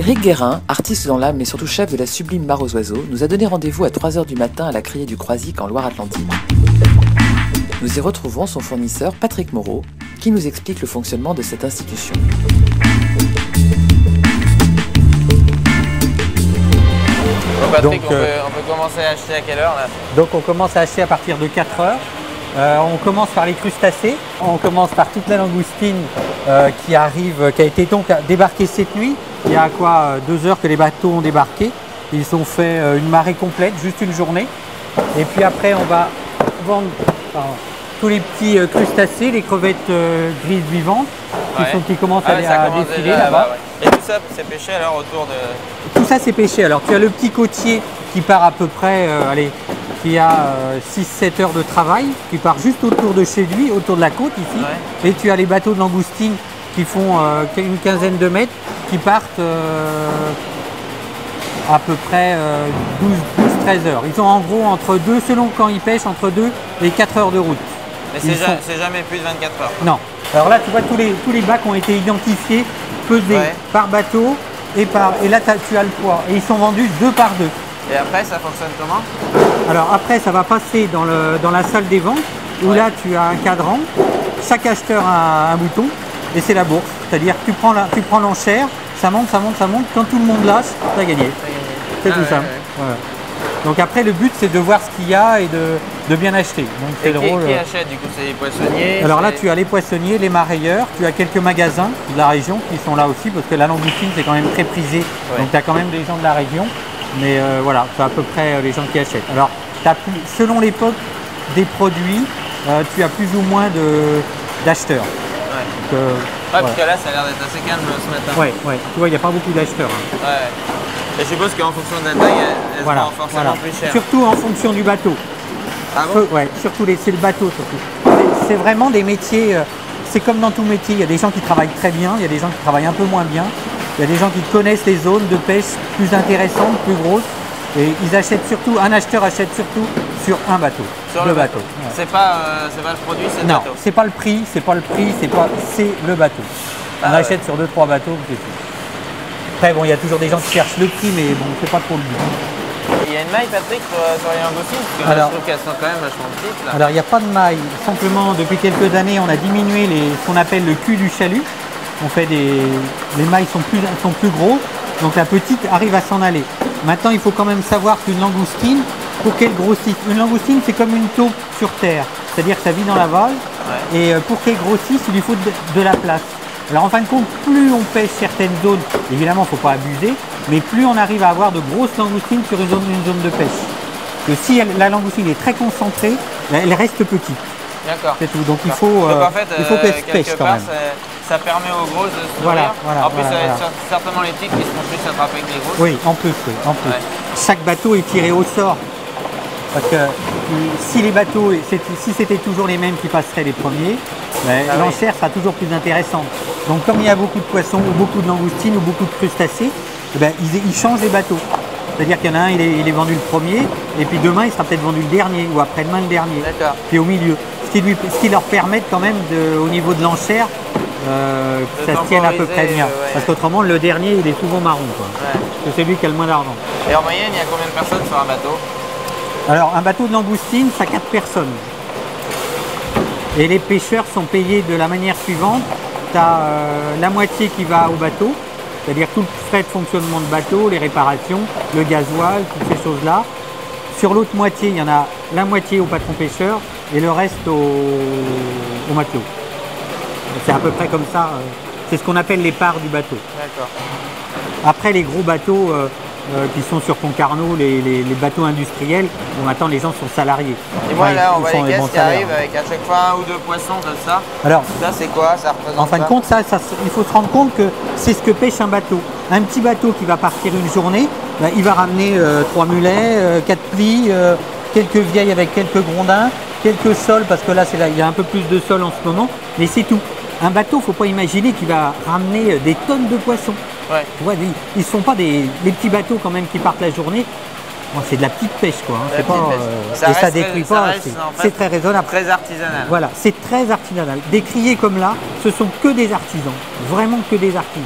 Rick Guérin, artiste dans l'âme mais surtout chef de la sublime Mare aux Oiseaux, nous a donné rendez-vous à 3 h du matin à la Criée du Croisic en Loire-Atlantique. Nous y retrouvons son fournisseur Patrick Moreau, qui nous explique le fonctionnement de cette institution. Bon, Patrick, on peut commencer à acheter à quelle heure là? Donc on commence à acheter à partir de 4 h. On commence par les crustacés, on commence par toute la langoustine qui arrive, qui a été donc débarquée cette nuit. Il y a quoi 2 heures que les bateaux ont débarqué. Ils ont fait une marée complète, juste une journée. Et puis après on va vendre tous les petits crustacés, les crevettes grises vivantes qui commencent à défiler là-bas. Et tout ça c'est pêché alors autour de... Tout ça c'est pêché. Alors tu as le petit côtier qui part à peu près, qui a 6-7 heures de travail, qui part juste autour de chez lui, autour de la côte ici. Ouais. Et tu as les bateaux de langoustine qui font une quinzaine de mètres, qui partent à peu près 12-13 heures. Ils ont en gros entre 2, selon quand ils pêchent, entre 2 et 4 heures de route. Mais c'est jamais plus de 24 heures. Non. Alors là tu vois tous les bacs ont été identifiés, pesés par bateau et là tu as le poids. Et ils sont vendus 2 par 2. Et après, ça fonctionne comment? Alors après, ça va passer dans la salle des ventes, où là, tu as un cadran. Chaque acheteur a un bouton, et c'est la bourse. C'est-à-dire que tu prends l'enchère, ça monte, ça monte, ça monte. Quand tout le monde lâche, tu as gagné. C'est tout ça. Voilà. Donc après, le but, c'est de voir ce qu'il y a et de bien acheter. Donc, et qui achète du coup? C'est les poissonniers? Alors là, tu as les poissonniers, les marailleurs, tu as quelques magasins de la région qui sont là aussi, parce que la langoustine, c'est quand même très prisé. Donc tu as quand même des gens de la région. Mais voilà, c'est à peu près les gens qui achètent. Alors, selon l'époque des produits, tu as plus ou moins d'acheteurs. Parce que là, ça a l'air d'être assez calme ce matin. Ouais. Tu vois, il n'y a pas beaucoup d'acheteurs. Et je suppose qu'en fonction de la taille, elles sont forcément plus chères. Surtout en fonction du bateau. Ah bon? Surtout c'est le bateau surtout. C'est vraiment des métiers, c'est comme dans tout métier, il y a des gens qui travaillent très bien, il y a des gens qui travaillent un peu moins bien. Il y a des gens qui connaissent les zones de pêche plus intéressantes, plus grosses. Et ils achètent surtout, un acheteur achète surtout sur un bateau. Sur le bateau. Ouais. C'est pas le produit, c'est le bateau. Non, c'est pas le prix, c'est le bateau. On achète sur 2-3 bateaux, c'est tout. Après bon, il y a toujours des gens qui cherchent le prix, mais bon, c'est pas trop le but. Il y a une maille, Patrick, sur les langoustines, parce que là, je trouve qu'elles sont quand même vachement petites. Là. Alors il n'y a pas de maille. Simplement, depuis quelques années, on a diminué ce qu'on appelle le cul du chalut. On fait les mailles sont plus grosses, donc la petite arrive à s'en aller. Maintenant, il faut quand même savoir qu'une langoustine, pour qu'elle grossisse, une langoustine c'est comme une taupe sur terre, c'est-à-dire que ça vit dans la vase, et pour qu'elle grossisse, il lui faut de la place. Alors en fin de compte, plus on pêche certaines zones, évidemment il ne faut pas abuser, mais plus on arrive à avoir de grosses langoustines sur une zone de pêche. Que si la langoustine est très concentrée, elle reste petite. D'accord. C'est tout. Donc il faut qu'elle se pêche quand même. Ça permet aux grosses de se nourrir. En plus, certainement les petites qui se font plus attraper que les grosses. Oui, en plus. Chaque bateau est tiré au sort. Parce que si c'était toujours les mêmes qui passeraient les premiers, l'enchère sera toujours plus intéressante. Donc comme il y a beaucoup de poissons, ou beaucoup de langoustines, ou beaucoup de crustacés, ils changent les bateaux. C'est-à-dire qu'il y en a un, il est vendu le premier, et puis demain, il sera peut-être vendu le dernier, ou après-demain le dernier. Puis au milieu. Ce qui leur permet quand même, au niveau de l'enchère, que ça se tienne à peu près bien. Parce qu'autrement, le dernier, il est souvent marron. Parce que c'est lui qui a le moins d'argent. Et en moyenne, il y a combien de personnes sur un bateau? Alors, un bateau de langoustine, ça a 4 personnes. Et les pêcheurs sont payés de la manière suivante. Tu as la moitié qui va au bateau, c'est-à-dire tout le frais de fonctionnement de bateau, les réparations, le gasoil, toutes ces choses-là. Sur l'autre moitié, il y en a la moitié au patron pêcheur et le reste au matelot. C'est à peu près comme ça, c'est ce qu'on appelle les parts du bateau. Après les gros bateaux qui sont sur Concarneau, les bateaux industriels, bon, maintenant les gens sont salariés. Et moi là on voit les caisses qui arrivent avec à chaque fois 1 ou 2 poissons comme ça. Alors, ça c'est quoi? Ça représente en fin de compte, il faut se rendre compte que c'est ce que pêche un bateau. Un petit bateau qui va partir une journée, il va ramener 3 mulets, 4 plis, quelques vieilles avec quelques grondins, quelques sols, parce que là il y a un peu plus de sol en ce moment, mais c'est tout. Un bateau, il ne faut pas imaginer qu'il va ramener des tonnes de poissons. Tu vois, ils ne sont pas les petits bateaux quand même qui partent la journée. Bon, c'est de la petite pêche quoi. Et ça détruit pas, c'est très raisonnable. Très artisanal. Voilà, c'est très artisanal. Des criées comme là, ce sont que des artisans, vraiment que des artisans.